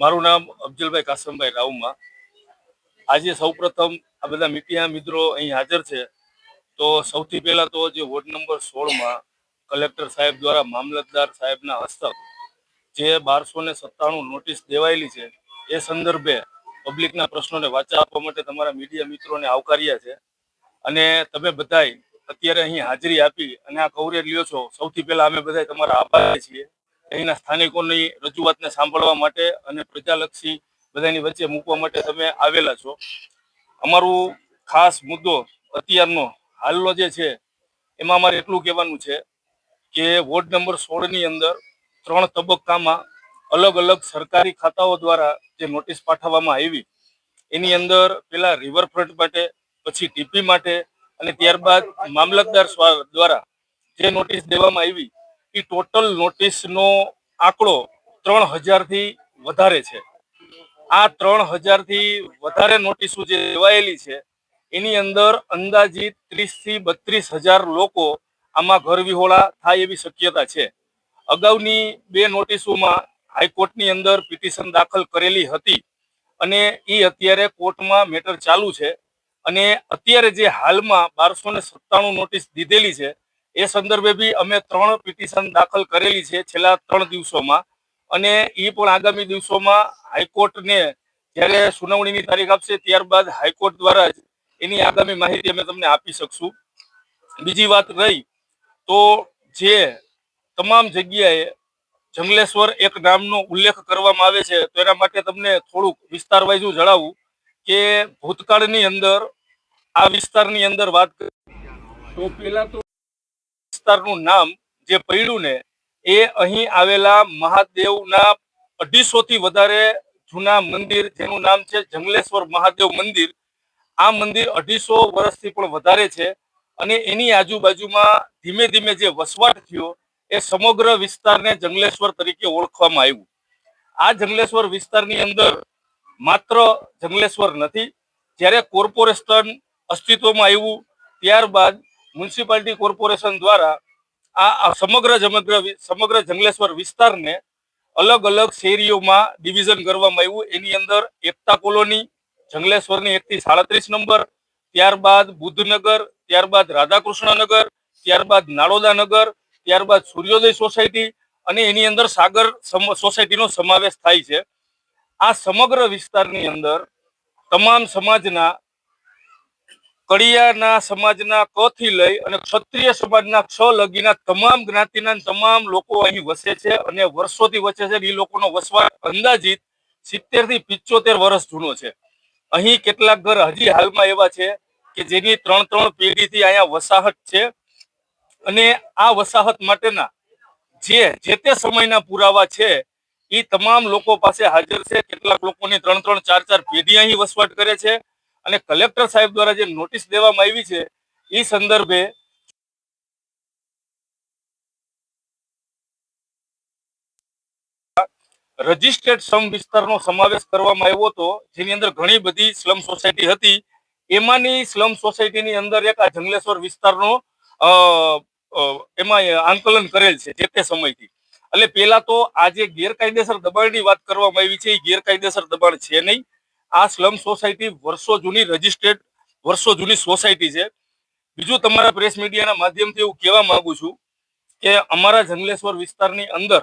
મારું નામ અફજલભાઈ કાસમભાઈ રાવમાં. આજે સૌપ્રથમ આ બધા મીડિયા મિત્રો અહીં હાજર છે. તો સૌથી પહેલા તો જે વોર્ડ નંબર 16માં કલેક્ટર સાહેબ દ્વારા મામલતદાર સાહેબના હસ્તક જે 1297 નોટિસ દેવાયેલી છે એ સંદર્ભે પબ્લિકના પ્રશ્નોને વાચા આપવા માટે તમારા મીડિયા મિત્રોને આવકાર્યા છે. અને તમે બધાય અત્યારે અહીં હાજરી આપી અને આ કવરેજ લ્યો છો. સૌથી પહેલા અમે બધા તમારા આભારી છીએ અહીંના સ્થાનિકોની રજૂઆતને સાંભળવા માટે અને પ્રજાલક્ષી બધાની વચ્ચે મૂકવા માટે તમે આવેલા છો. અમારું ખાસ મુદ્દો અત્યારનો હાલનો જે છે એમાં અમારે એટલું કહેવાનું છે કે વોર્ડ નંબર 16ની અંદર 3 તબક્કામાં અલગ અલગ સરકારી ખાતાઓ દ્વારા જે નોટિસ પાઠવવામાં આવી એની અંદર પેલા રિવરફ્રન્ટ માટે, પછી ટીપી માટે અને ત્યારબાદ મામલતદાર દ્વારા જે નોટિસ દેવામાં આવી એ ટોટલ નોટિસનો આંકડો 3000થી વધારે છે. આ 3000થી વધારે નોટિસો જે દેવાયેલી છે એની અંદર અંદાજિત 30થી 32,000 લોકો આમાં ઘર વિહોળા થાય એવી શક્યતા છે. અગાઉની 2 નોટિસોમાં હાઈકોર્ટની અંદર પિટિશન દાખલ કરેલી હતી અને એ અત્યારે કોર્ટમાં મેટર ચાલુ છે. અને અત્યારે જે હાલમાં 1297 નોટિસ દીધેલી છે એ સંદર્ભે બી અમે 3 પિટિશન દાખલ કરેલી છે છેલ્લા 3 દિવસોમાં. અને એ પણ આગામી દિવસોમાં હાઈકોર્ટને જ્યારે સુનાવણીની તારીખ આપશે ત્યારબાદ હાઈકોર્ટ દ્વારા જ એની આગામી માહિતી અમે તમને આપી શકશું. બીજી વાત રહી તો જે તમામ જગ્યાએ જંગલેશ્વર એક નામનો ઉલ્લેખ કરવામાં આવે છે તો એના માટે તમને થોડુંક વિસ્તાર વાઇઝ જણાવું કે ભૂતકાળની અંદર આ વિસ્તારની અંદર વાત તો પેલા તો વિસ્તારનું નામ જે પડ્યું ને એ અહીં આવેલા મહાદેવના 250થી વધારે જૂના મંદિર જેનું નામ છે જંગલેશ્વર મહાદેવ મંદિર. આ મંદિર 250 વર્ષથી પણ વધારે છે અને એની આજુબાજુમાં ધીમે ધીમે જે વસવાટ થયો એ સમગ્ર વિસ્તારને જંગલેશ્વર તરીકે ઓળખવામાં આવ્યું. આ જંગલેશ્વર વિસ્તારની અંદર માત્ર જંગલેશ્વર નથી, જ્યારે કોર્પોરેશન અસ્તિત્વમાં આવ્યું ત્યારબાદ મ્યુનિસિપાલિટી કોર્પોરેશન દ્વારા આ સમગ્ર જંગલેશ્વર વિસ્તારને અલગ અલગ શેરીઓમાં ડિવિઝન કરવામાં આવ્યું. એની અંદર એકતા કોલોની જંગલેશ્વરની 1 થી 37 નંબર, ત્યારબાદ બુદ્ધનગર, ત્યારબાદ રાધાકૃષ્ણનગર, ત્યારબાદ નાળોદા નગર, ત્યારબાદ સૂર્યોદય સોસાયટી અને એની અંદર સાગર સોસાયટીનો સમાવેશ થાય છે. આ સમગ્ર વિસ્તારની અંદર તમામ સમાજના કડિયાના સમાજના ક થી લઈ અને ક્ષત્રિય સમાજના ક્ષ લગીના તમામ જ્ઞાતિના તમામ લોકો અહીં વસે છે અને વર્ષોથી વસે છે. એ લોકોનો વસવાટ અંદાજિત 70 થી 75 વર્ષ જૂનો છે. અહીં કેટલાક ઘર હજી હાલમાં એવા છે કે જેની 3 પેઢીથી અહીંયા વસાહત છે અને આ વસાહત માટેના જે તે સમયના પુરાવા છે એ તમામ લોકો પાસે હાજર છે. કેટલાક લોકોની 3 4 પેઢી અહીં વસવાટ કરે છે અને કલેક્ટર સાહેબ દ્વારા જે નોટિસ દેવામાં આવી છે એ સંદર્ભે રજિસ્ટર્ડ સ્લમ વિસ્તારનો સમાવેશ કરવામાં આવ્યો હતો, જેની અંદર ઘણી બધી સ્લમ સોસાયટી હતી. એમાંની સ્લમ સોસાયટીની અંદર એક આ જંગલેશ્વર વિસ્તારનો એમાં આંકલન કરેલ છે જે તે સમયથી. એટલે પેલા તો આ જે ગેરકાયદેસર દબાણની વાત કરવામાં આવી છે એ ગેરકાયદેસર દબાણ છે નહીં. આ સ્લમ સોસાયટી વર્ષો જૂની રજિસ્ટર્ડ વર્ષો જૂની સોસાયટી છે. બીજું તમારા પ્રેસ મીડિયાના માધ્યમથી એવું કહેવા માંગુ છું કે અમારા જંગલેશ્વર વિસ્તારની અંદર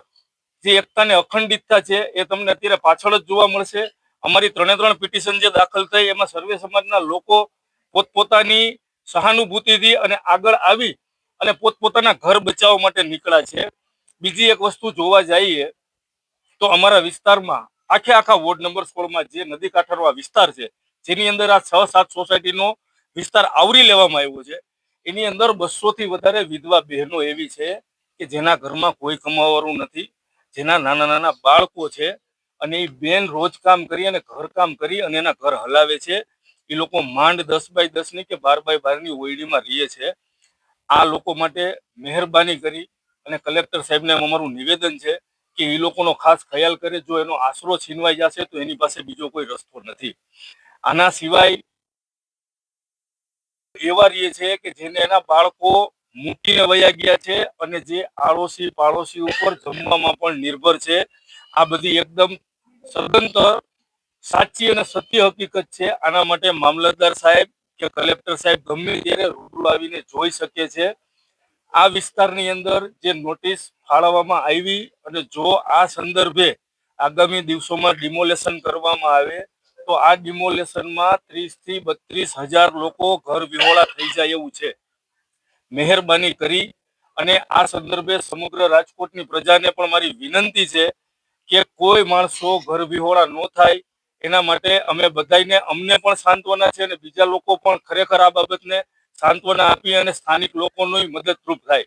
જે એકતા ને અખંડિતતા છે એ તમને અત્યારે પાછળ જ જોવા મળશે. અમારી 3 પિટિશન જે દાખલ થઈ એમાં સર્વે સમાજના લોકો પોતપોતાની સહાનુભૂતિથી અને આગળ આવી અને પોતપોતાના ઘર બચાવવા માટે નીકળ્યા છે. બીજી એક વસ્તુ જોવા જઈએ તો અમારા વિસ્તારમાં આખા વોર્ડ નંબર 16માં જે નદી કાંઠાનો આ વિસ્તાર છે જેની અંદર આ 6-7 સોસાયટીનો વિસ્તાર આવરી લેવામાં આવ્યો છે, એની અંદર 200 થી વધારે વિધવા બહેનો એવી છે કે જેના ઘરમાં કોઈ કમાવાનું નથી, જેના નાના નાના બાળકો છે અને એ બેન રોજ કામ કરી અને ઘરકામ કરી અને એના ઘર હલાવે છે. એ લોકો માંડ 10x10 ની કે 12x12ની ઓયડીમાં રહે છે. આ લોકો માટે મહેરબાની કરી અને કલેક્ટર સાહેબને અમારું નિવેદન છે કે એ લોકોનો ખાસ ખ્યાલ કરે. જો એનો આશરો છીનવાઈ જશે તો એની પાસે બીજો કોઈ રસ્તો નથી. આના સિવાય એવા રહે છે કે જેને એના બાળકો મૂકીને વયા ગયા છે અને જે આડોશી પાડોશી ઉપર જમવામાં પણ નિર્ભર છે. આ બધી એકદમ સદંતર સાચી અને સત્ય હકીકત છે. આના માટે મામલતદાર સાહેબ કે કલેક્ટર સાહેબ ગમે ત્યારે રૂબરૂ આવીને જોઈ શકે છે. આ વિસ્તારની અંદર જે નોટિસ ફાળવવામાં આવી અને જો આ સંદર્ભે આગામી દિવસોમાં ડિમોલેશન કરવામાં આવે તો આ ડિમોલેશનમાં 30 થી 32,000 લોકો ઘર વિહોણા થઈ જાય એવું છે. મહેરબાની કરી અને આ સંદર્ભે સમગ્ર રાજકોટની પ્રજાને પણ મારી વિનંતી છે કે કોઈ માણસો ઘર વિહોણા ન થાય એના માટે અમે બધાને અમને પણ સાંત્વના છે અને બીજા લોકો પણ ખરેખર આ બાબતને સાંત્વના આપી અને સ્થાનિક લોકોની મદદરૂપ થાય.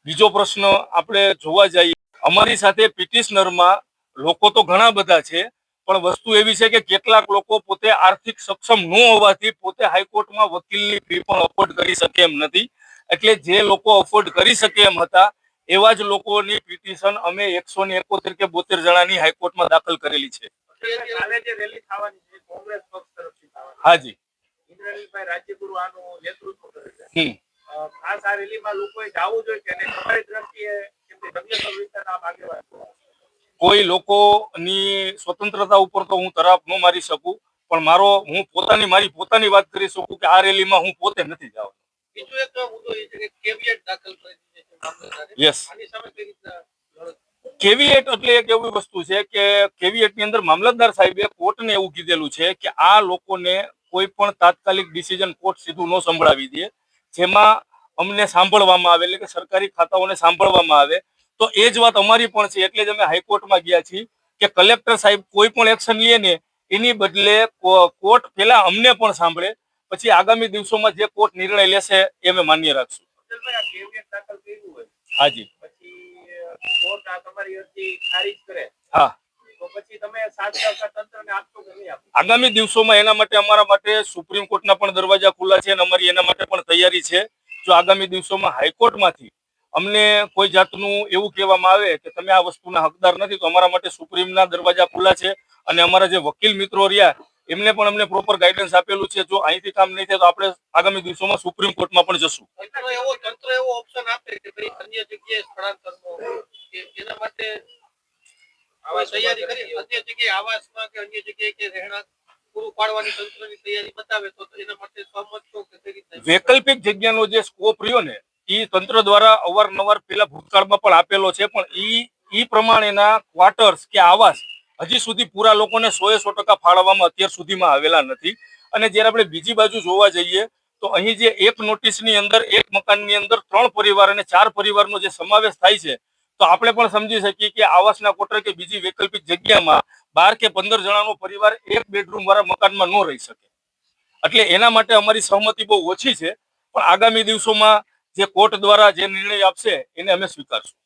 બીજો પ્રશ્ન આપણે જોવા જઈએ, અમારી સાથે પિટિશનરમાં લોકો તો ઘણા બધા છે, પણ વસ્તુ એવી છે કે કેટલાક લોકો પોતે આર્થિક સક્ષમ ન હોવાથી પોતે હાઈકોર્ટમાં વકીલની ફી પણ અફોર્ડ કરી શકે એમ નથી. એટલે જે લોકો અફોર્ડ કરી શકે એમ હતા એવા જ લોકોની પિટિશન અમે 171 કે 72 જણાની હાઈકોર્ટમાં દાખલ કરેલી છે. હાજી, ખાસ આ રેલીમાં લોકોએ જવું જોઈએ કે તમારી દ્રષ્ટિએ કોઈ લોકોની સ્વતંત્રતા ઉપર તો હું તરાપ ન મારી શકું, પણ મારી પોતાની વાત કરી શકું કે આ રેલીમાં હું પોતે નથી જવાનો. બીજો એક મુદ્દો એ છે કે કેવિયેટ દાખલ કરી દીધી છે મામલતદારે. યસ, આની સામે કઈ રીતના કેવિયેટ એટલે એક એવી વસ્તુ છે કે કેવિયેટની અંદર મામલતદાર સાહેબે કોર્ટને એવું કીધેલું છે કે આ લોકોને કોઈ પણ તાત્કાલિક ડિસિઝન કોર્ટ સીધું ન સંભળાવી દે, જેમાં અમને સાંભળવામાં આવે એટલે કે સરકારી ખાતાઓને સાંભળવામાં આવે. તો એ જ વાત અમારી પણ છે, એટલે જ અમે હાઈકોર્ટમાં ગયા છીએ કે કલેક્ટર સાહેબ કોઈ પણ એક્શન લે ને એની બદલે કોર્ટ પહેલા અમને પણ સાંભળે, પછી આગામી દિવસોમાં જે કોર્ટ નિર્ણય લેશે એ અમે માન્ય રાખશું. હાજી, કોર્ટ આ તમારી અરજી ખારીજ કરે હા, તો પછી તમે સાથ સહકાર તંત્રને આપશો કે નહીં આપો? આગામી દિવસોમાં એના માટે અમારા માટે સુપ્રીમ કોર્ટના પણ દરવાજા ખુલ્લા છે અને અમારી એના માટે પણ તૈયારી છે. જો આગામી દિવસોમાં હાઈકોર્ટમાંથી અમને કોઈ જાતનું એવું કહેવામાં આવે કે તમે આ વસ્તુના હકદાર નથી, તો અમારા માટે સુપ્રીમના દરવાજા ખુલ્લા છે અને અમારા જે વકીલ મિત્રો રહ્યા એમને પણ અમને પ્રોપર ગાઈડન્સ આપેલું છે. જો અહીંથી કામ નહીં થાય તો આપણે આગામી દિવસોમાં સુપ્રીમ કોર્ટમાં પણ જશું. તંત્ર એવો ઓપ્શન આપે કે ભાઈ અન્ય જગ્યાએ સ્થળાંતરનો એના માટે તૈયારી કરી, અન્ય જગ્યાએ આવાસમાં કે અન્ય જગ્યાએ કે રહેણાંક પૂરું પાડવાની તંત્રની તૈયારી બતાવે તો એના માટે સહમત છો કે કઈ રીતના? વૈકલ્પિક જગ્યાનો જે સ્કોપ રહ્યો ને એ તંત્ર દ્વારા અવારનવાર પેલા ભૂતકાળમાં પણ આપેલો છે, પણ ઈ પ્રમાણેના ક્વાર્ટર્સ કે આવાસ હજી સુધી પૂરા લોકોને 100% ફાળવવામાં અત્યાર સુધીમાં આવેલા નથી. અને જ્યારે આપણે બીજી બાજુ જોવા જઈએ તો અહીં જે એક નોટિસની અંદર એક મકાનની અંદર 3 પરિવાર અને 4 પરિવારનો જે સમાવેશ થાય છે, તો આપણે પણ સમજી શકીએ કે આવાસના ક્વાર્ટર કે બીજી વૈકલ્પિક જગ્યામાં 12 કે 15 જણાનો પરિવાર એક બેડરૂમ વાળા મકાનમાં ન રહી શકે. એટલે એના માટે અમારી સહમતિ બહુ ઓછી છે, પણ આગામી દિવસોમાં જે કોર્ટ દ્વારા જે નિર્ણય આપશે એને અમે સ્વીકારશું.